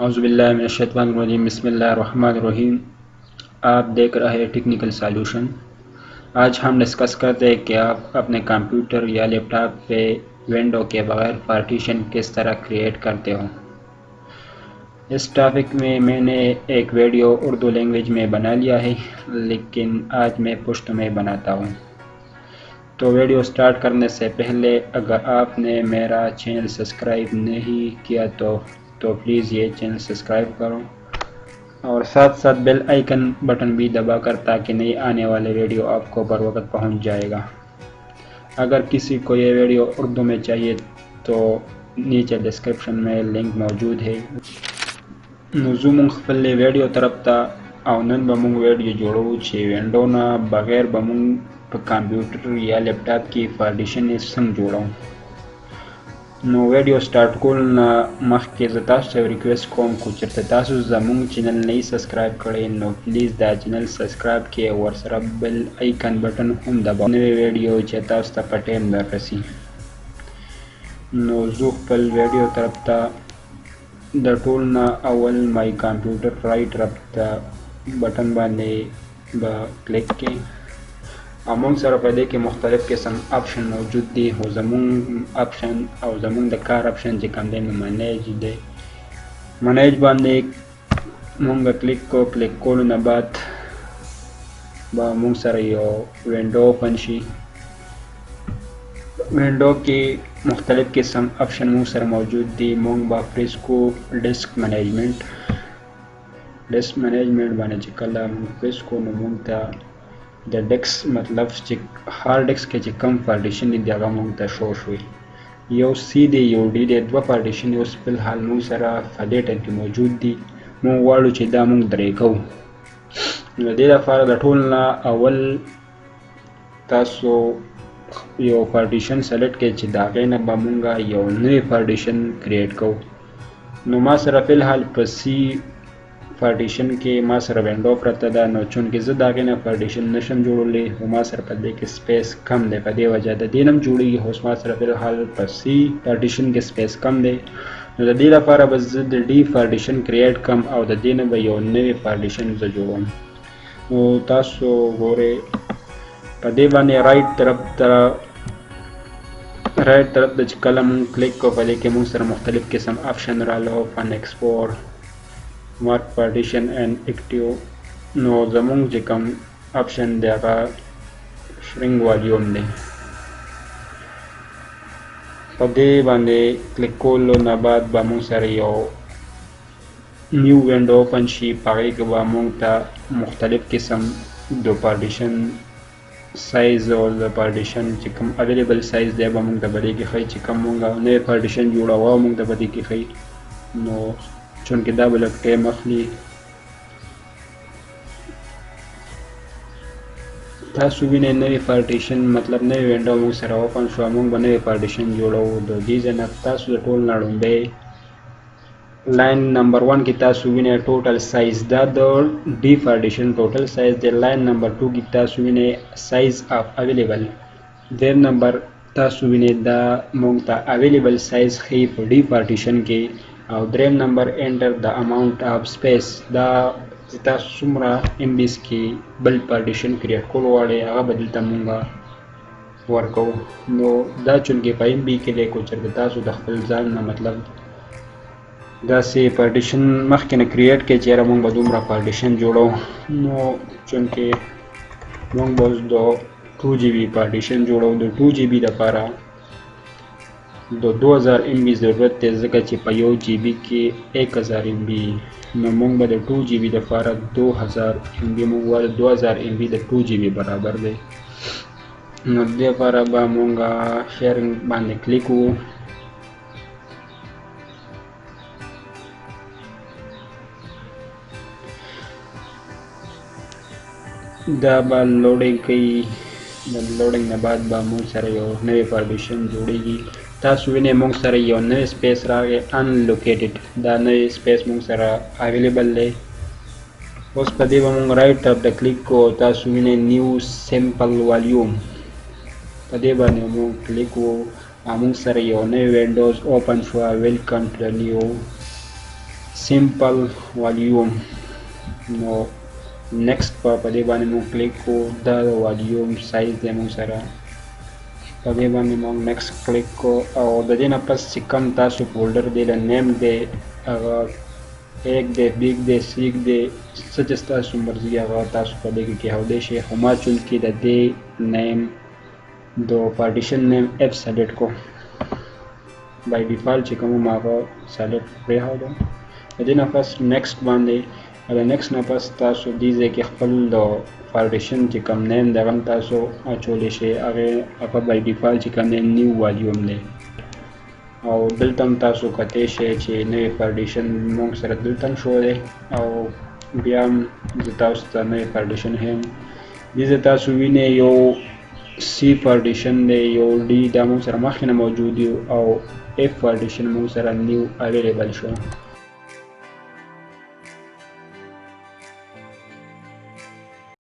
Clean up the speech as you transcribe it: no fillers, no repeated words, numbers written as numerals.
औज़ुबिल्लाहिमिनश्शैतानिर्रजीम बिस्मिल्लाहिर्रहमानिर्रहीम। आप देख रहे हैं टेक्निकल सॉल्यूशन। आज हम डिस्कस करते हैं कि आप अपने कंप्यूटर या लैपटॉप पे विंडो के बगैर पार्टीशन किस तरह क्रिएट करते हो। इस टॉपिक में मैंने एक वीडियो उर्दू लैंग्वेज में बना लिया है, लेकिन आज मैं पश्तो में बनाता हूँ। तो वीडियो स्टार्ट करने से पहले अगर आपने मेरा चैनल सब्सक्राइब नहीं किया तो प्लीज़ ये चैनल सब्सक्राइब करो और साथ साथ बेल आइकन बटन भी दबाकर, ताकि नई आने वाले वीडियो आपको बर वक्त पहुँच जाएगा। अगर किसी को ये वीडियो उर्दू में चाहिए तो नीचे डिस्क्रिप्शन में लिंक मौजूद है। ज़ूम खपले वीडियो तरफ था और नन बमुंग वीडियो जोड़ो छे विंडो ना बगैर बमुंग कंप्यूटर या लैपटॉप की पार्टीशन संग जोड़ो। नो वीडियो स्टार्ट कोलना मखके ज तासु ته ریکویسټ کوم کو چرته تاسو زموږ چینل نه سبسکرایب کړئ نو پلیز دا چینل سبسکرایب کړئ او ورسره بل آیکن بٹن هم دباوئ نوې ویډیو چې تاسو ته په ټایم دررسي. نو زه خپل ویډیو طرف ته د ټول نه اول مای کمپیوټر رائټ طرف ته بٹن باندې به کلیک کړئ. امون سره په دې کې مختلف قسم آپشن موجود دي، او زمون آپشن او زمون د کار آپشن چې کوم دی نو منیج دی. منیج باندې مونږ کلیک کولو نه بعد به مونږ سره یو وینډو اوپن شي. وینډو کې مختلف قسم آپشن مونږ سره موجود دي. مونږ به پریس کو ډیسک منیجمنت باندې چې کله مونږ پریس کو نو مونږ ته د ډیسک مطلب چې هارد ډیسک کې چې کم پارټیشن دي هغه مونږ ته شو شوي. یو سی دی یو ډي دی، دوه پارټیشن اوس فلحال مونږ سره په دې ټایم کې موجود دي. مونږ غواړو چې دا مونږ درې کوو. نو د دې لپاره د ټول نه اول تاسو یو پارټیشن سلیکټ کړئ چې د هغې نه به مونږ یو نوی پارټیشن کریټ کوو. نو ما سره فلحال په سی پارټیشن کې ما سره وینډو پرته ده، نو چونکې زه د هغې نه پارټیشن نشم جوړولی او ما سره په دې کې سپیس کم دی، په دې وجه د دې نه هم جوړېږي. اوس ما سره فلحال په سی پارټیشن کې سپیس کم دی. نو د دې لپاره به زه د ډي پارټیشن کریټ کم او د دې نه به یو نوی پارټیشن زه جوړوم. نو تاسو ګورئ په دې باندې رائټ طرف ته چې کله مونږ کلیک کوو په دې کې مونږ سره مختلف قسم آپشن راغله. اوپن ایکسپورټ، مارک پارټیشن اینڈ ایکټیو. نو زمونږ چې کوم آپشن دی هغه شرینګ والیوم دی. په دې باندې کلیک کولو نه بعد به مونږ سره یو نیو وینډو اوپن شي. په هغې کې به مونږ ته مختلف قسم د پارټیشن سایز او د پارټیشن چې کوم اویلیبل سایز دی به مونږ ته په دې کې ښایي چې کوم مونږ نوی پارټیشن جوړوو مونږ ته په دې کې ښایي. نو چونکې دا به لږ ټایم اخلي. تاسو وینئ نوی پارټیشن مطلب نوی وینډو مونږ سره اوپن شوه. مونږ به نوی پارټیشن جوړوو. د دې ځای نه تاسو د ټول نه لومړی لاین نمبر 1 کې تاسو وینئ ټوټل سایز، دا د ډي پارټیشن ټوټل سایز دی. لاین نمبر 2 کې تاسو وینئ سایز آف اویلیبل. دیم نمبر تاسو وینئ دا مونږ ته اویلیبل سایز ښیي په ډي پارټیشن کې. او دریم نمبر انټر د اماونٹ آف سپیس، دا چې تاسو څومره ام بیز کې بل پارټیشن کریټ کول غواړئ هغه به دلته مونږ ورکوو. نو دا چونکې په ام بي کې دی، کو چېرته تاسو د خپل ځان نه مطلب داسې پارټیشن مخکې نه کریټ کړئ چې یاره مونږ به دومره پارټیشن جوړوو. نو چونکې مونږ به اوس د 2 GB پارټیشن جوړوو. د 2 GB دپاره د 2000 MB ضرورت دی، ځکه چې په 1 GB کې 1000 MB. نو مونږ به د 2 GB دپاره 2000 MB مونږ وایو 2000 MB د 2 GB برابر دی. نو د دې لپاره به مونږ شیرینګ باندې کلیک وکړو. دا به لوډینګ کوي. د لوډینګ نه بعد به مونږ سره یو نوی پارټیشن جوړیږي. تاسو وینئ مونږ سره یو نوی سپیس راغی انلوکیټډ. دا نوی سپیس مونږ سره اویلیبل دی. اوس په دې به مونږ رائټ طرف ته کلیک کوو. تاسو وینئ نیو سیمپل والیوم، په دې باندې مونږ کلیک وکړو. مونږ سره یو نوی وینډوز اوپن شوه. ویلکم ټو د نیو simple والیوم. نو next په دې باندې مونږ کلیک کو. دا د والیوم سایز دی مونږ سره، په دې باندې مونږ next کلیک کو. او د دې نه پس چې کوم تاسو فولډر دی له نیم دی هغه ایک دی، بیگ دی، سیک دی، څه چې ستاسو مرضي هغه تاسو په دې کې کېښودی شئ. خو ما چونکې د دې نیم د پارټیشن نیم اف سلیکټ کو، بای ډیفالټ چې کوم ما هغه سلیکټ پرېښودو. د دې نه پس next باندې، د next نه پس تاسو دې ځای کې خپل د پارټیشن چې کوم نیم دی هغه هم تاسو اچولی شئ. هغه بای ډیفالټ چې کوم دی نیو والیوم دی. او دلته هم تاسو کتی شئ چې نوی پارټیشن مونږ سره دلته هم شو دی. او بیا هم زه تاسو ته نوی پارټیشن ښیم. دې تاسو وینئ یو سی پارټیشن دی، یو ډي دا مونږ سره مخکې نه موجود دی، او اف پارټیشن مونږ سره نیو اویلیبل شو.